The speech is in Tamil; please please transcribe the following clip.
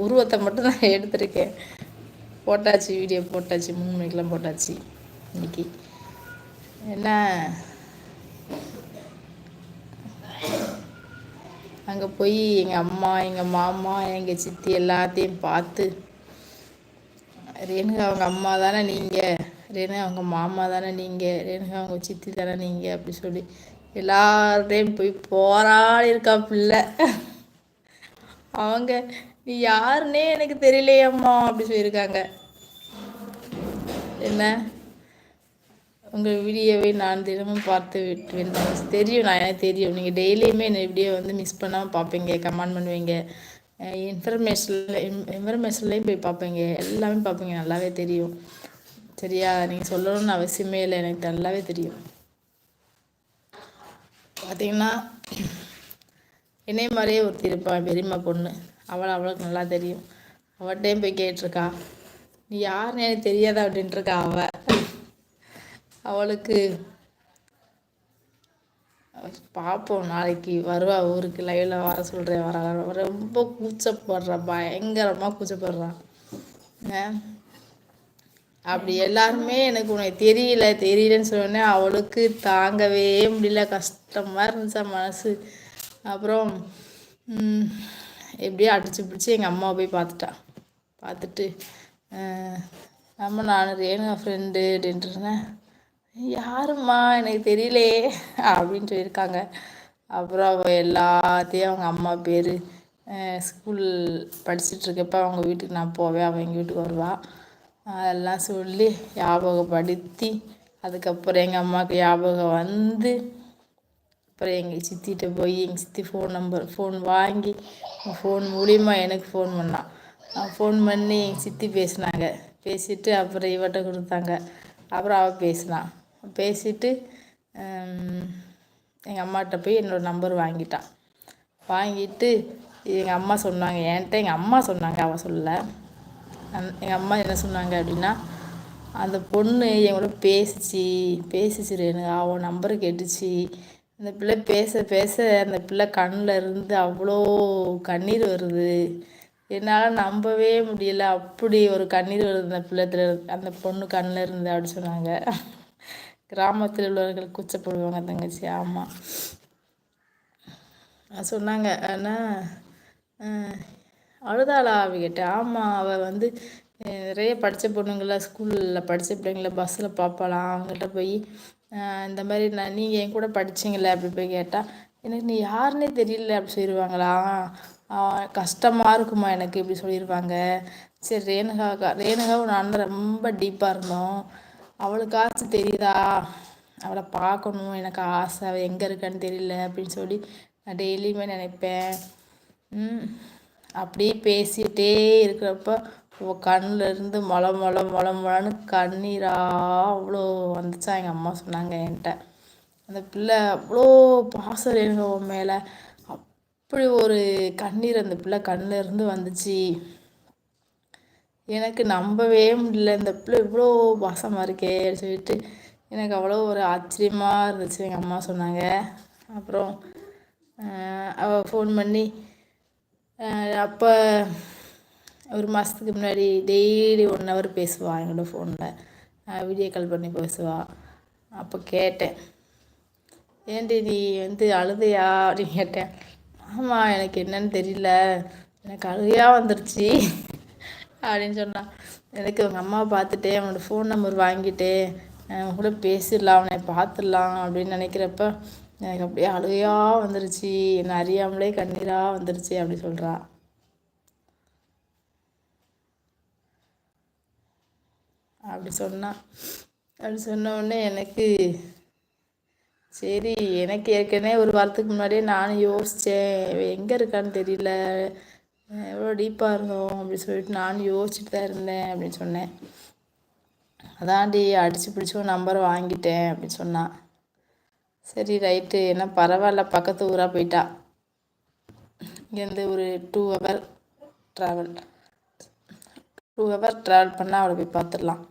உருவத்தை மட்டும் நான் எடுத்திருக்கேன். போட்டாச்சு, வீடியோ போட்டாச்சு, 3 மணிக்கெலாம் போட்டாச்சு. இன்னைக்கு என்ன அங்கே போய் எங்கள் அம்மா, எங்கள் மாமா, எங்கள் சித்தி எல்லாத்தையும் பார்த்து, ரேணுகா அவங்க அம்மா தானே நீங்கள், ரேணுகா அவங்க மாமா தானே நீங்கள், ரேணுகா அவங்க சித்தி தானே நீங்கள் அப்படி சொல்லி எல்லார்டையும் போய் போராடி இருக்கா பிள்ளை. அவங்க நீ யாருன்னே எனக்கு தெரியலையம்மா அப்படி சொல்லியிருக்காங்க. என்ன உங்கள் வீடியோவை நான் தினமும் பார்த்து விட்டு தெரியும், நான் எனக்கு தெரியும். நீங்கள் டெய்லியுமே இந்த வீடியோ வந்து மிஸ் பண்ணாமல் பார்ப்பீங்க, கமெண்ட் பண்ணுவீங்க, இன்ஃபர்மேஷன்லேயும் போய் பார்ப்பீங்க, எல்லாமே பார்ப்பீங்க, நல்லாவே தெரியும். சரியா? நீங்கள் சொல்லணும்னு அவசியமே இல்லை, எனக்கு நல்லாவே தெரியும். பார்த்தீங்கன்னா என்னை மாதிரியே ஒருத்தி இருப்பான், பெரியம்மா பொண்ணு. அவளுக்கு நல்லா தெரியும். அவட்டையும் போய் கேட்டிருக்கா, நீ யாருன்னு எனக்கு தெரியாதா அப்படின்ட்டுருக்கா. அவளுக்கு பார்ப்போம், நாளைக்கு வருவா ஊருக்கு, லைவில் வர சொல்கிறேன். ரொம்ப கூச்சப்படுறான், பயங்கரமாக கூச்சப்படுறான். அப்படி எல்லாருமே எனக்கு உனக்கு தெரியலன்னு சொன்னோடனே அவளுக்கு தாங்கவே முடியல, கஷ்டமாக இருந்துச்சா மனசு. அப்புறம் எப்படியோ அடிச்சு பிடிச்சி எங்கள் அம்மாவை போய் பார்த்துட்டு நான் ரேணுகா ஃப்ரெண்டு அப்படின்ட்டு இருந்தேன். யாரும்மா எனக்கு தெரியலே அப்படின்னு சொல்லியிருக்காங்க. அப்புறம் அவள் எல்லாத்தையும் அவங்க அம்மா பேர், ஸ்கூல் படிச்சுட்ருக்கப்போ அவங்க வீட்டுக்கு நான் போவேன், அவள் எங்கள் வீட்டுக்கு வருவாள், அதெல்லாம் சொல்லி ஞாபகப்படுத்தி, அதுக்கப்புறம் எங்கள் அம்மாவுக்கு ஞாபகம் வந்து, அப்புறம் எங்கள் சித்திகிட்ட போய் எங்கள் சித்தி ஃபோன் வாங்கி ஃபோன் மூலிமா எனக்கு ஃபோன் பண்ணான். ஃபோன் பண்ணி எங்கள் சித்தி பேசிட்டு அப்புறம் இவட்ட கொடுத்தாங்க. அப்புறம் அவள் பேசிட்டு எங்கள் அம்மாட்ட போய் என்னோடய நம்பர் வாங்கிட்டு எங்கள் அம்மா சொன்னாங்க என்கிட்ட, எங்கள் அம்மா சொன்னாங்க, அவள் சொல்லலை. எங்கள் அம்மா என்ன சொன்னாங்க அப்படின்னா, அந்த பொண்ணு எங்களோட பேசிச்சு ரேணு, அவன் நம்பரை கேட்டுச்சு. அந்த பிள்ளை பேச அந்த பிள்ளை கண்ணில் இருந்து அவ்வளோ கண்ணீர் வருது, என்னால் நம்பவே முடியல, அப்படி ஒரு கண்ணீர் வருது அந்த பொண்ணு கண்ணில் இருந்து அப்படி சொன்னாங்க. கிராமத்தில் உள்ளவர்கள் கூச்சப்படுவாங்க தங்கச்சி. ஆமாம் சொன்னாங்க. ஆனால் அழுதாளா அவ கேட்டேன். ஆமாம், அவள் வந்து நிறைய படித்த பொண்ணுங்கள, ஸ்கூலில் படித்த பிள்ளைங்கள பஸ்ஸில் பார்ப்பாளாம். அவங்கள்ட்ட போய் இந்த மாதிரி நீங்கள் என் கூட படிச்சிங்களே அப்படி போய் கேட்டால், எனக்கு நீ யாருன்னே தெரியல அப்படி சொல்லிடுவாங்களா, கஷ்டமாக இருக்குமா எனக்கு இப்படி சொல்லிடுவாங்க. சரி, ரேணுகாவும் நான் ரொம்ப டீப்பாக இருந்தோம், அவளுக்காச்சும் தெரியுதா, அவளை பார்க்கணும் எனக்கு ஆசை, அவள் எங்கே இருக்கான்னு தெரியல அப்படின்னு சொல்லி நான் டெய்லியுமே நினைப்பேன். அப்படியே பேசிகிட்டே இருக்கிறப்ப கண்ணில் இருந்து மொளன்னு கண்ணீராக அவ்வளோ வந்துச்சா. எங்கள் அம்மா சொன்னாங்க என்கிட்ட, அந்த பிள்ளை அவ்வளோ பாசம் ரேணுகா மேலே, அப்படி ஒரு கண்ணீர் அந்த பிள்ளை கண்ணில் இருந்து வந்துச்சு. எனக்கு நம்பவே முடியல, இந்த பிள்ளை இவ்வளோ பாசமாக இருக்கே சொல்லிட்டு எனக்கு அவ்வளோ ஒரு ஆச்சரியமாக இருந்துச்சு. எங்கள் அம்மா சொன்னாங்க. அப்புறம் அவள் ஃபோன் பண்ணி அப்போ ஒரு மாதத்துக்கு முன்னாடி டெய்லி 1 hour பேசுவாள் என்னோடய ஃபோனில், வீடியோ கால் பண்ணி பேசுவாள். அப்போ கேட்டேன், ஏன்டி நீ வந்து அழுதையா அப்படின்னு கேட்டேன். ஆமாம், எனக்கு என்னன்னு தெரியல, எனக்கு அழுகையாக வந்துருச்சு அப்படின்னு சொன்னான். எனக்கு அவங்க அம்மாவை பார்த்துட்டேன், அவனோட ஃபோன் நம்பர் வாங்கிட்டேன், அவன் கூட பேசிடலாம், அவனை பார்த்துடலாம் அப்படின்னு நினைக்கிறப்ப எனக்கு அப்படியே அழுகையாக வந்துருச்சு, என்னை அறியாமலே கண்ணீராக வந்துருச்சு அப்படி சொல்கிறா. அப்படி சொன்ன உடனே எனக்கு சரி, எனக்கு ஏற்கனவே ஒரு வாரத்துக்கு முன்னாடியே நானும் யோசித்தேன், எங்கே இருக்கான்னு தெரியல, எவ்வளோ டீப்பாக இருந்தோம் அப்படி சொல்லிட்டு நானும் யோசிச்சுட்டு தான் இருந்தேன் அப்படின்னு சொன்னேன். அதாண்டி அடித்து பிடிச்சி ஒரு நம்பரை வாங்கிட்டேன் அப்படின்னு சொன்னான். சரி ரைட்டு, என்ன பரவாயில்ல, பக்கத்து ஊராக போயிட்டா, இங்கேருந்து ஒரு 2 hour ட்ராவல் பண்ணால் அவளை போய் பார்த்துடலாம்.